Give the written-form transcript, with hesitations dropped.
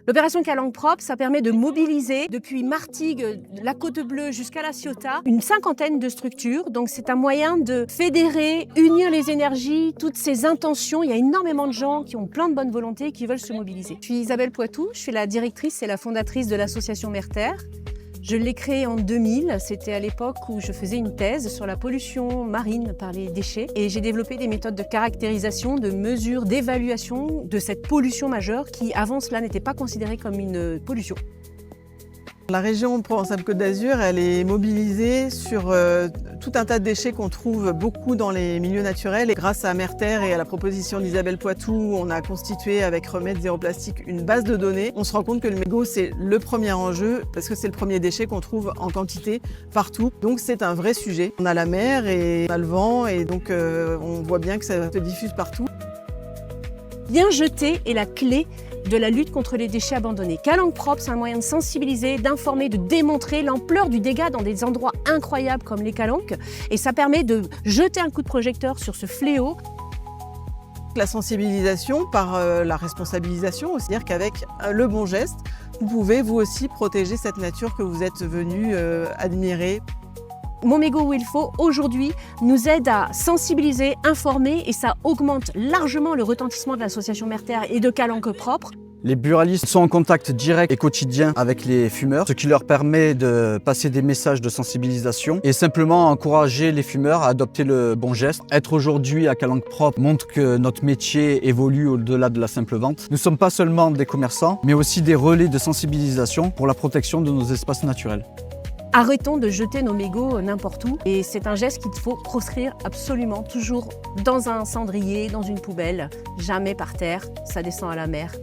L'opération Calanques propre, ça permet de mobiliser depuis Martigues, la Côte Bleue jusqu'à La Ciotat, une cinquantaine de structures. Donc c'est un moyen de fédérer, unir les énergies, toutes ces intentions. Il y a énormément de gens qui ont plein de bonne volonté et qui veulent se mobiliser. Je suis Isabelle Poitou, je suis la directrice et la fondatrice de l'association Mer-Terre. Je l'ai créée en 2000, c'était à l'époque où je faisais une thèse sur la pollution marine par les déchets et j'ai développé des méthodes de caractérisation, de mesure, d'évaluation de cette pollution majeure qui avant cela n'était pas considérée comme une pollution. La région Provence-Alpes-Côte d'Azur, elle est mobilisée sur tout un tas de déchets qu'on trouve beaucoup dans les milieux naturels. Et grâce à Mer-Terre et à la proposition d'Isabelle Poitou, on a constitué avec Remède Zéro Plastique une base de données. On se rend compte que le mégot, c'est le premier enjeu parce que c'est le premier déchet qu'on trouve en quantité partout. Donc c'est un vrai sujet. On a la mer et on a le vent et donc on voit bien que ça se diffuse partout. Bien jeter est la clé de la lutte contre les déchets abandonnés. Calanques propre, c'est un moyen de sensibiliser, d'informer, de démontrer l'ampleur du dégât dans des endroits incroyables comme les calanques. Et ça permet de jeter un coup de projecteur sur ce fléau. La sensibilisation par la responsabilisation, c'est-à-dire qu'avec le bon geste, vous pouvez vous aussi protéger cette nature que vous êtes venu admirer. Mon mégot où il faut, aujourd'hui, nous aide à sensibiliser, informer et ça augmente largement le retentissement de l'association Mer-Terre et de Calanques propre. Les buralistes sont en contact direct et quotidien avec les fumeurs, ce qui leur permet de passer des messages de sensibilisation et simplement encourager les fumeurs à adopter le bon geste. Être aujourd'hui à Calanques propre montre que notre métier évolue au-delà de la simple vente. Nous ne sommes pas seulement des commerçants, mais aussi des relais de sensibilisation pour la protection de nos espaces naturels. Arrêtons de jeter nos mégots n'importe où et c'est un geste qu'il faut proscrire absolument, toujours dans un cendrier, dans une poubelle, jamais par terre, ça descend à la mer.